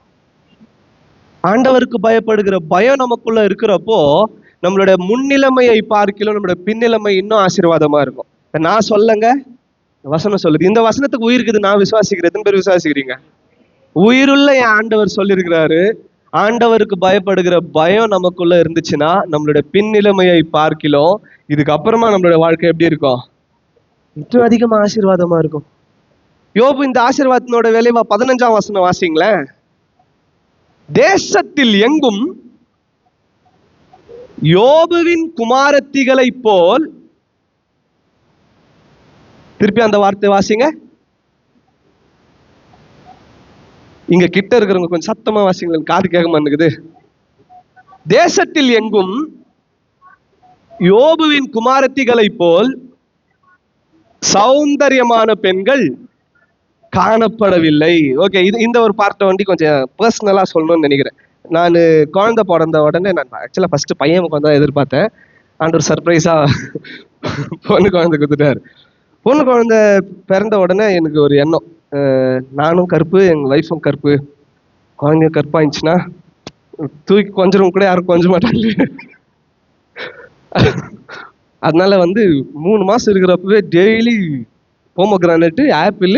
ஆண்டவருக்கு பயப்படுகிற பயம் நமக்குள்ள இருக்கிறப்போ நம்மளுடைய முன்னிலைமையை பார்க்கிலும் நம்மளுடைய பின்னிலைமை இன்னும் ஆசீர்வாதமா இருக்கும். நான் சொல்லங்க, வசனம் சொல்லுது. இந்த வசனத்துக்கு உயிர் இருக்குது, நான் விசுவாசிக்கிறேன். எத்தனை பேர் விசுவாசிக்கிறீங்க? உயிருள்ள என் ஆண்டவர் சொல்லியிருக்கிறாரு. ஆண்டவருக்கு பயப்படுகிற பயம் நமக்குள்ள இருந்துச்சுன்னா நம்மளுடைய பின்னிலைமையை பார்க்கிலும் இதுக்கப்புறமா நம்மளுடைய வாழ்க்கை எப்படி இருக்கும்? இன்னும் அதிகமா ஆசீர்வாதமா இருக்கும். யோபு இந்த ஆசீர்வாதத்தினோட விளைவா 15ஆம் வசனம் வாசிங்களேன். தேசத்தில் எங்கும் யோபுவின் குமாரத்திகளை போல், திருப்பி அந்த வார்த்தை வாசிங்க. இங்க கிட்ட இருக்கிறவங்க கொஞ்சம் சத்தமா வாசிங்க, காது கேட்க மாட்டேங்குது. தேசத்தில் எங்கும் யோபுவின் குமாரத்திகளை போல் சௌந்தரியமான பெண்கள் காணப்படவில்லை. ஓகே, இந்த ஒரு பார்ட்டை வந்து கொஞ்சம் பர்சனலா சொல்லணும்னு நினைக்கிறேன். நான் குழந்தை பிறந்த உடனே, நான் ஆக்சுவலா ஃபர்ஸ்ட் பையன் குழந்தை எதிர்பார்த்தேன். ஆண்டவர் சர்ப்ரைஸா பொண்ணு குழந்தை கொடுத்துட்டாரு. பொண்ணு குழந்தை பிறந்த உடனே எனக்கு ஒரு எண்ணம், நானும் கருப்பு, எங்க ஒய்ஃபும் கருப்பு, குழந்தைய கருப்பா இருந்துச்சுன்னா தூக்கி கொஞ்சம் கூட யாரும் கொஞ்ச மாட்டாங்க. அதனால வந்து 3 மாசம் இருக்கிறப்பவே டெய்லி போமோகிரானேட்டு, ஆப்பிள்,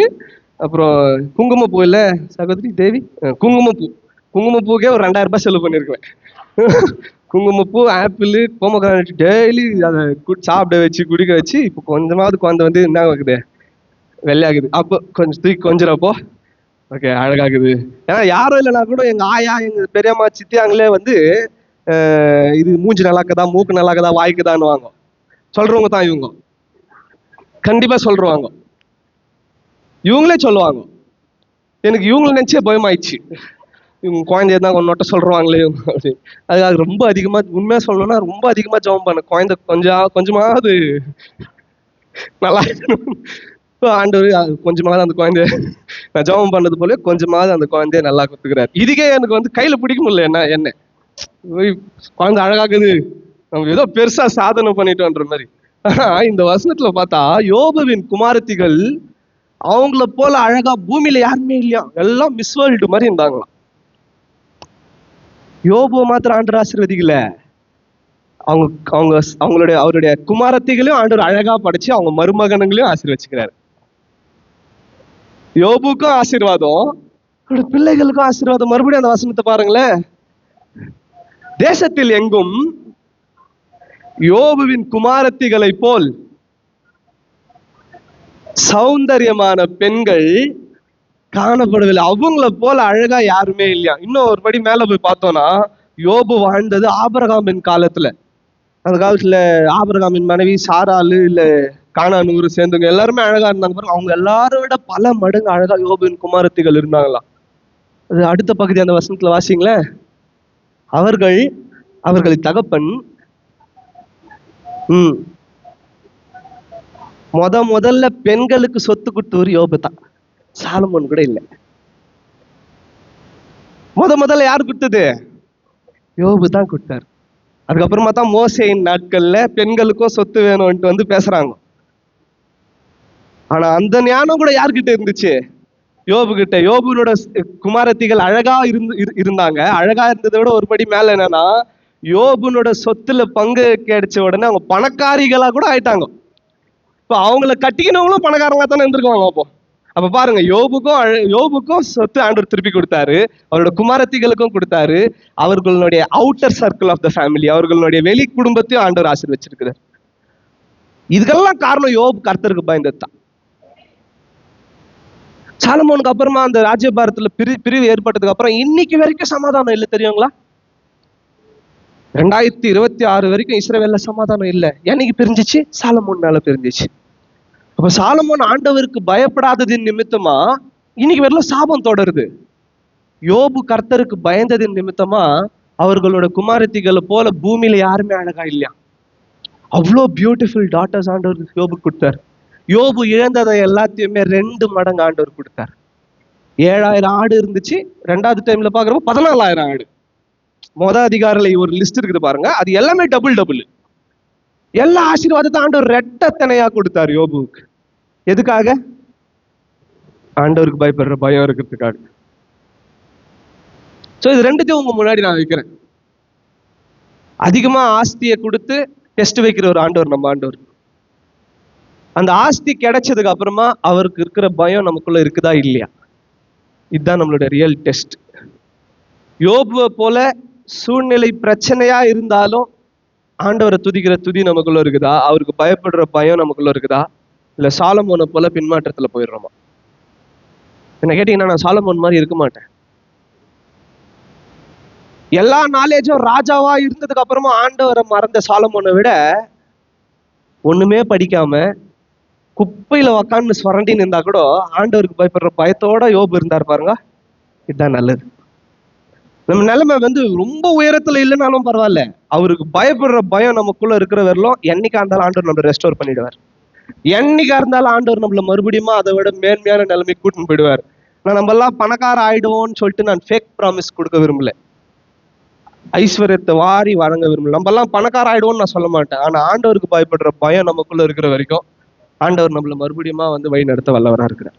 அப்புறம் குங்குமப்பூ, இல்லை சகோதரி தேவி, குங்குமப்பூக்கே ஒரு 2000 ரூபாய் செலவு பண்ணியிருக்கேன். குங்குமப்பூ, ஆப்பிள், போமோகிரானேட் டெய்லி அதை சாப்பிட வச்சு குடிக்க வச்சு இப்போ கொஞ்சமாவது குழந்தை வந்து என்ன ஆகுது, வெள்ளையாகுது. அப்போ கொஞ்சம் தூக்கி கொஞ்சிறப்போ ஓகே அழகாகுது. ஏன்னா யாரும் இல்லைனா கூட எங்க ஆயா, எங்க பெரியம்மா, சித்தியாங்களே வந்து இது மூஞ்சி நல்லாக்குதா, மூக்கு நல்லாக்குதா, வாய்க்குதான்னு வாங்க சொல்றவங்க தான் இவங்க. கண்டிப்பா சொல்றாங்க, இவங்களே சொல்லுவாங்க. எனக்கு இவங்களை நினைச்சே பயமாயிடுச்சு, இவங்க குழந்தைய தான் ஒன்னொட்ட சொல்றாங்களே அப்படின்னு. அதுக்காக ரொம்ப அதிகமா, உண்மையா சொல்லணும்னா ரொம்ப அதிகமா ஜெபம் பண்ண, குழந்தை கொஞ்சமாவது நல்லா ஆண்டவர் கொஞ்சமாவது அந்த குழந்தைய, நான் ஜெபம் பண்ணது போல கொஞ்சமாவது அந்த குழந்தைய நல்லா கொடுத்துக்கிறாரு. இதுக்கே எனக்கு வந்து கையில பிடிக்க முடியல. என்ன குழந்தை அழகாக்குது, நம்ம ஏதோ பெருசா சாதனை பண்ணிட்டோன்ற மாதிரி. ஆனா இந்த வசனத்துல பார்த்தா யோபுவின் குமாரத்திகள் அவங்கள போல அழகா பூமியில யாருமே இல்லையா, எல்லாம் மிஸ் வேர்ல்டு மாதிரி இருந்தாங்களாம். யோபுவை மாத்திரம் ஆண்டவர் ஆசீர்வதிக்கல, அவருடைய குமாரத்திகளையும் ஆண்டவர் அழகா படைச்சு அவங்க மருமகனங்களையும் ஆசீர்வதிச்சுக்கிறாரு. யோபுக்கும் ஆசீர்வாதம், அவருடைய பிள்ளைகளுக்கும் ஆசீர்வாதம். மறுபடியும் அந்த வசனத்தை பாருங்களேன். தேசத்தில் எங்கும் யோபுவின் குமாரத்திகளை போல் சௌந்தரியமான பெண்கள் காணப்படவில்லை. அவங்கள போல அழகா யாருமே இல்லையா. இன்னும் ஒரு படி மேல போய் பார்த்தோம்னா, யோபு வாழ்ந்தது ஆபிரகாமின் காலத்துல. அந்த காலத்துல ஆபிரகாமின் மனைவி சாராளு, இல்ல கானானூர் சேர்ந்தவங்க எல்லாருமே அழகா இருந்தாங்க பாருங்க. அவங்க எல்லாரும் விட பல மடங்கு அழகா யோபுவின் குமாரத்திகள் இருந்தாங்களாம். அது அடுத்த பகுதி அந்த வசனத்துல வாசிங்களேன். அவர்களின் தகப்பன் முதல்ல பெண்களுக்கு சொத்து கொடுத்தவர் யோபு தான், சாலமோன் கூட இல்லை. முதல்ல யார் கொடுத்தது? யோபு தான் கொடுத்தாரு. அதுக்கப்புறமா தான் மோசேயின் நாட்கள்ல பெண்களுக்கும் சொத்து வேணும்ட்டு வந்து பேசுறாங்க. ஆனா அந்த ஞானம் கூட யார்கிட்ட இருந்துச்சு? யோபு கிட்ட. யோபுனோட குமாரத்திகள் அழகா இருந்தாங்க. அழகா இருந்ததை விட ஒரு படி மேல என்னன்னா, யோபுனோட சொத்துல பங்கு கிடைச்ச உடனே அவங்க பணக்காரிகளா கூட ஆயிட்டாங்க. இப்ப அவங்கள கட்டிக்கினவங்களும் பணக்காரங்களா தானே இருந்திருக்காங்க. அப்ப பாருங்க, யோபுக்கும் சொத்து ஆண்டவர் திருப்பி கொடுத்தாரு, அவரோட குமாரத்திகளுக்கும் கொடுத்தாரு, அவர்களுடைய outer circle of the family, அவர்களுடைய வெளி குடும்பத்தையும் ஆண்டவர் ஆசீர்வச்சிருக்கிறார். இதுக்கெல்லாம் காரணம் யோபு கர்த்தருக்கு பயந்ததுதான். சாலமோனுக்கு அப்புறமா அந்த ராஜ்யபாரத்துல பிரிவு ஏற்பட்டதுக்கு அப்புறம் இன்னைக்கு வரைக்கும் சமாதானம் இல்லை, தெரியுங்களா? 2026 வரைக்கும் இஸ்ரவேல்ல சமாதானம் இல்லை. என்னைக்கு பிரிஞ்சிச்சு? சாலமோன் மேல பிரிஞ்சிச்சு. அப்ப சாலமோன் ஆண்டவருக்கு பயப்படாததின் நிமித்தமா இன்னைக்கு வரல சாபம் தொடருது. யோபு கர்த்தருக்கு பயந்ததின் நிமித்தமா அவர்களோட குமாரத்திகளை போல பூமியில யாருமே அழகா இல்லையா. அவ்வளோ பியூட்டிஃபுல் டாட்டர்ஸ் ஆண்டவர் யோபு கொடுத்தார். யோபு இழந்ததை எல்லாத்தையுமே 2 மடங்கு ஆண்டவர் கொடுத்தார். 7000 ஆடு இருந்துச்சு, 2வது டைம்ல பாக்குறப்ப 14,000 ஆடு. அதிகாரில ஒரு லிஸ்ட் இருக்குது பாருங்க, அது எல்லாமே டபுள். எல்லா ஆசீர்வாதத்தை ஆண்டவர் ரெட்டத்தனையா கொடுத்தார் யோபுவுக்கு. எதுக்காக? ஆண்டவருக்கு பயப்படுற பயம் இருக்கிறதுக்காக. சோ இது ரெண்டுத்தையும் உங்க முன்னாடி நான் வைக்கிறேன். அதிகமா ஆஸ்தியை கொடுத்து டெஸ்ட் வைக்கிற ஒரு ஆண்டவர் நம்ம ஆண்டவர். அந்த ஆஸ்தி கிடைச்சதுக்கு அப்புறமா அவருக்கு இருக்கிற பயம் நமக்குள்ள இருக்குதா இல்லையா? இதுதான் நம்மளுடைய ரியல் டெஸ்ட். யோபுவை போல சூழ்நிலை பிரச்சனையா இருந்தாலும் ஆண்டவரை துதிக்கிற துதி நமக்குள்ள இருக்குதா? அவருக்கு பயப்படுற பயம் நமக்குள்ள இருக்குதா? இல்ல சாலமோனை போல பின்மாற்றத்துல போயிடுறோமா? என்ன கேட்டீங்கன்னா, நான் சாலமோன் மாதிரி இருக்க மாட்டேன். எல்லா நாலேஜும் ராஜாவா இருந்ததுக்கு அப்புறமா ஆண்டவரை மறந்த சாலமோனை விட ஒண்ணுமே படிக்காம குப்பையில உக்காந்து சுரண்டின்னு இருந்தா கூட ஆண்டவருக்கு பயப்படுற பயத்தோட யோபு இருந்தார் பாருங்க. இதுதான் நல்லது. நம்ம நிலைமை ரொம்ப உயரத்துல இல்லைனாலும் பரவாயில்ல, அவருக்கு பயப்படுற பயம் நமக்குள்ள இருக்கிற வரலும் என்னைக்கா இருந்தாலும் ஆண்டவர் நம்மளை ரெஸ்டோர் பண்ணிடுவார். என்னைக்கா இருந்தாலும் ஆண்டவர் நம்மள மறுபடியும் அதை விட மேன்மையான நிலைமை கூட்டின்னு போயிடுவார். நம்ம எல்லாம் பணக்கார ஆயிடுவோம்னு சொல்லிட்டு நான் ஃபேக் ப்ராமிஸ் கொடுக்க விரும்பல, ஐஸ்வர்யத்தை வாரி வழங்க விரும்பல. நம்ம எல்லாம் பணக்கார ஆயிடுவோம்னு நான் சொல்ல மாட்டேன். ஆனா ஆண்டவருக்கு பயப்படுற பயம் நமக்குள்ள இருக்கிற வரைக்கும் ஆண்டவர் நம்மள மறுபடியும் வழி நடத்த வல்லவரா இருக்கிறார்.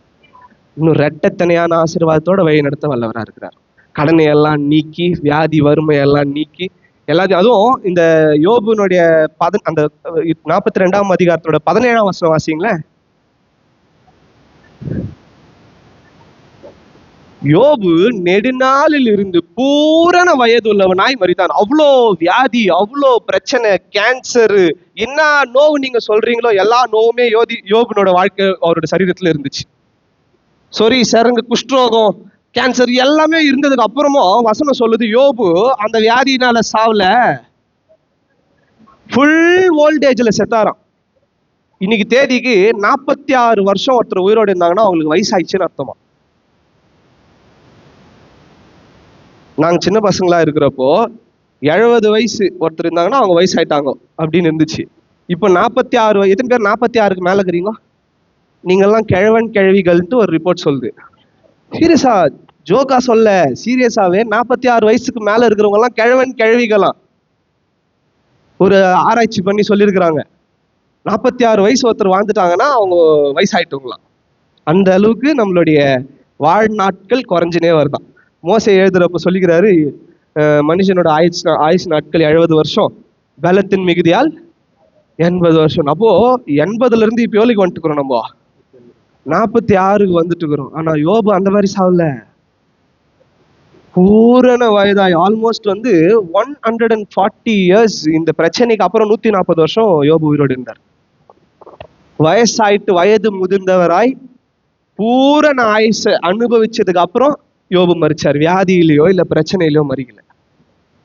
இன்னும் ரெட்டத்தனையான ஆசீர்வாதத்தோட வழி நடத்த வல்லவரா இருக்கிறார். கடனை எல்லாம் நீக்கி, வியாதி வறுமை எல்லாம் நீக்கி எல்லாத்தையும். அதுவும் இந்த யோபுனுடைய அந்த 42ஆம் அதிகாரத்தோட 17ஆம் வசனம் வாசிங்களேன். யோபு நெடுநாளில் இருந்து பூரண வயது உள்ளவனாய் மரித்தான். அவ்வளோ வியாதி, அவ்வளோ பிரச்சனை, கேன்சரு, என்ன நோவு நீங்க சொல்றீங்களோ எல்லா நோவுமே யோபுனோட வாழ்க்கை அவரோட சரீரத்துல இருந்துச்சு. சொறி, சரங்கு, குஷ்டரோகம், கேன்சர் எல்லாமே இருந்ததுக்கு அப்புறமும் வசனம் சொல்லுது யோபு அந்த வியாதியினால சாவல, ஃபுல் ஓல்டேஜ்ல செத்தாராம். இன்னைக்கு தேதிக்கு 46 வருஷம் ஒருத்தர் உயிரோடு இருந்தாங்கன்னா அவங்களுக்கு வயசாயிடுச்சுன்னு அர்த்தமா. நாங்க சின்ன பசங்களா இருக்கிறப்போ 70 வயசு ஒருத்தர் இருந்தாங்கன்னா அவங்க வயசாயிட்டாங்க அப்படின்னு இருந்துச்சு. இப்போ 46. எத்தனை பேர் 46க்கு மேல இருக்கிறீங்க? நீங்கெல்லாம் கிழவன் கிழவிகள்ட்டு ஒரு ரிப்போர்ட் சொல்லுது. சீரியஸா, ஜோக்கா சொல்ல, சீரியஸாவே 46 வயசுக்கு மேல இருக்கிறவங்க எல்லாம் கிழவன் கிழவிகளாம். ஒரு ஆராய்ச்சி பண்ணி சொல்லியிருக்கிறாங்க, 46 வயசு ஒருத்தர் வாழ்ந்துட்டாங்கன்னா அவங்க வயசாயிட்டவங்களாம். அந்த அளவுக்கு நம்மளுடைய வாழ்நாட்கள் குறைஞ்சினே வருதான். மோசே எழுதுறப்ப சொல்லிக்கிறாரு, மனுஷனோட ஆயுஷ் நாட்கள் 70 வருஷம், பலத்தின் மிகுதியால் 80 வருஷம். அப்போ 80ல இருந்து இப்ப எவ்வளவுக்கு வந்துட்டுக்கிறோம்? நம்ம 46க்கு வந்துட்டு இருக்கிறோம். ஆனா யோபு அந்த மாதிரி சாவல, பூரண வயதாய் ஆல்மோஸ்ட் 140 இயர்ஸ். இந்த பிரச்சனைக்கு அப்புறம் 140 வருஷம் யோபு உயிரோடு இருந்தார். வயசாயிட்டு வயது முதிர்ந்தவராய் பூரண ஆயுச அனுபவிச்சதுக்கு அப்புறம் யோபு மரிச்சார். வியாதியிலையோ இல்ல பிரச்சனையிலயோ மறிக்கல.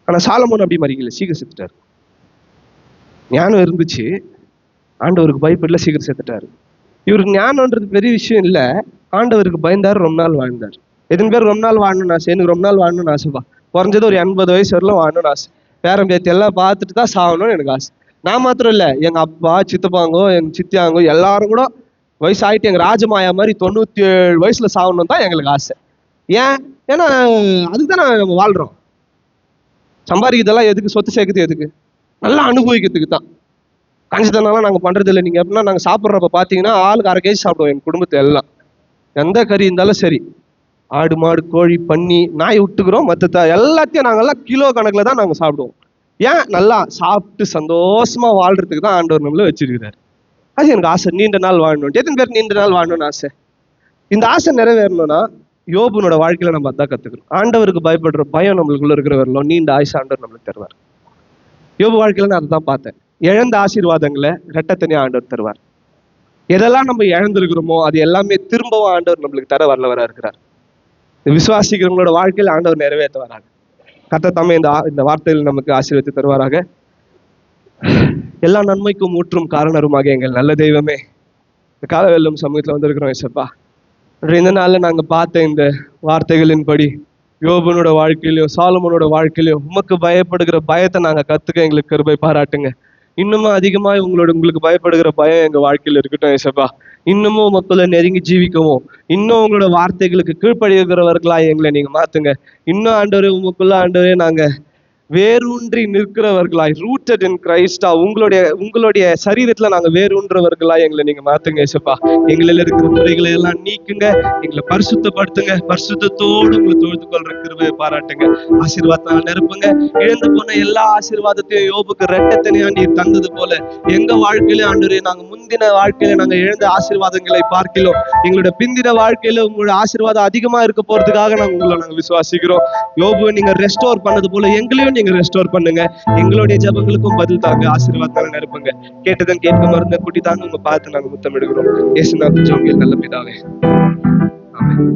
ஆனா சாலமோன் அப்படி மறிக்கல, சீக்கிரம் செத்துட்டாரு. ஞானம் இருந்துச்சு, ஆண்டவருக்கு பயப்படல, சீக்கிரம் செத்துட்டாரு. இவருக்கு ஞானம்ன்றது பெரிய விஷயம் இல்ல, ஆண்டவருக்கு பயந்தாரு, ரொம்ப நாள் வாழ்ந்தார். எத்தனை பேர் ரொம்ப நாள் வாழணும்னு ஆசை? எனக்கு ரொம்ப நாள் வாழணும்னு ஆசைப்பா. குறைஞ்சது ஒரு 80 வயசு வரலாம் வாழணும்னு ஆசை. பேரம் பேத்தி எல்லாம் பார்த்துட்டு தான் சாகணும்னு எனக்கு ஆசை. நான் மாத்திரம் இல்ல, எங்க அப்பா, சித்தப்பாங்கோ, எங்க சித்தியாங்கோ எல்லாரும் கூட வயசு ஆயிட்டு எங்க ராஜமாயா மாதிரி 97 வயசுல சாகணும் தான் எங்களுக்கு ஆசை. ஏன்? ஏன்னா அதுக்குதான் நம்ம வாழ்றோம். சம்பாதிக்கிறதெல்லாம் எதுக்கு? சொத்து சேர்க்குது எதுக்கு? நல்லா அனுபவிக்கிறதுக்கு தான். கஞ்சித்தனாலாம் நாங்க பண்றது இல்லை. நீங்க எப்படின்னா நாங்க சாப்பிட்றப்ப பாத்தீங்கன்னா ஆளுக்கு 1/2 கேஜி சாப்பிடுவோம் எங்க குடும்பத்தை எல்லாம். எந்த கறி இருந்தாலும் சரி, ஆடு மாடு கோழி பன்னி நாய் விட்டுக்கிறோம், மற்ற எல்லாத்தையும் நாங்கெல்லாம் கிலோ கணக்குல தான் நாங்க சாப்பிடுவோம். ஏன்? நல்லா சாப்பிட்டு சந்தோஷமா வாழ்றதுக்கு தான் ஆண்டவர் நம்மள வச்சிருக்கிறாரு. அது எனக்கு ஆசை, நீண்ட நாள் வாழணும். எத்தனை பேர் நீண்ட நாள் வாழணும்னு ஆசை? இந்த ஆசை நிறைவேறணும்னா யோபுனோட வாழ்க்கையில நம்ம அதான் கத்துக்கணும். ஆண்டவருக்கு பயப்படுற பயம் நம்மளுக்குள்ள இருக்கிற வரலாம், நீண்ட ஆயுசு ஆண்டவர் நம்மளுக்கு தருவார். யோபு வாழ்க்கையில நான் அதை தான் பார்த்தேன். இழந்த ஆசீர்வாதங்களை ரெட்டத்தனியா ஆண்டவர் தருவார். எதெல்லாம் நம்ம இழந்திருக்கிறோமோ அது எல்லாமே திரும்பவும் ஆண்டவர் நம்மளுக்கு தர வல்லவரா இருக்கிறார். விசுவாசிக்கிறவங்களோட வாழ்க்கையில ஆண்டவர் நிறைவேற்ற வராங்க. கர்த்தர் தாமே இந்த வார்த்தையில் நமக்கு ஆசீர்வதித்து தருவாராக. எல்லா நன்மைக்கும் ஊற்றும் காரணருமாக எங்கள் நல்ல தெய்வமே, இந்த காலவெல்லும் சமூகத்துல வந்திருக்கிறோம் இயேசப்பா. இந்த நாள்ல நாங்க பார்த்த இந்த வார்த்தைகளின்படி யோபனோட வாழ்க்கையிலயும் சாலமோனோட வாழ்க்கையிலயும் உமக்கு பயப்படுகிற பயத்தை நாங்க கத்துக்க எங்களுக்கு கிருபை பாராட்டுங்க. இன்னமும் அதிகமா உங்களுக்கு பயப்படுகிற பயம் எங்க வாழ்க்கையில இருக்கட்டும் இயேசப்பா. இன்னமும் உமக்குள்ள நெருங்கி ஜீவிக்கவும், இன்னும் உங்களோட வார்த்தைகளுக்கு கீழ்ப்படுகிறவர்களா எங்களை நீங்க மாத்துங்க. இன்னும் ஆண்டவரே உமக்குள்ள ஆண்டவரே நாங்க வேரூன்றி நிற்கிறவர்களாய், ரூட்டட் இன் கிரைஸ்டா, உங்களுடைய சரீரத்துல நாங்க வேரூன்றவர்களாய் எங்களை நீங்க மாத்துங்க இயேசப்பா. எங்களில் இருக்கிற குறைகளை எல்லாம் நீக்குங்க, எங்களை பரிசுத்தப்படுத்துங்க. பரிசுத்தத்தோடு உங்களை தொழுது கொள்ற கிருபையை பாராட்டுங்க. ஆசீர்வாதத்தால் நிரப்புங்க. இழந்து போன எல்லா ஆசீர்வாதத்தையும் யோபுக்கு ரெட்டத்தனியா நீர் தந்தது போல எங்க வாழ்க்கையில ஆண்டவரே, நாங்க முந்தின வாழ்க்கையில நாங்க இழந்த ஆசீர்வாதங்களை பார்க்கிறோம், எங்களோட பிந்தின வாழ்க்கையில உங்களோட ஆசீர்வாதம் அதிகமா இருக்க போறதுக்காக உங்களை நாங்க விசுவாசிக்கிறோம். யோபுவை நீங்க ரெஸ்டோர் பண்ணது போல எங்களையும் நீங்க ரெஸ்டோர் பண்ணுங்க. எங்களுடைய ஜெபங்களுக்கும் பதில் தாங்க. ஆசீர்வாதத்தால நிரப்புங்க. கேட்டதன் கேட்க மருந்த கூட்டி தாங்க உங்க பார்த்து நாங்க முத்தமிடுகிறோம். இயேசு நாமத்தில் ஜெபம் நல்ல பிதாவே, ஆமென்.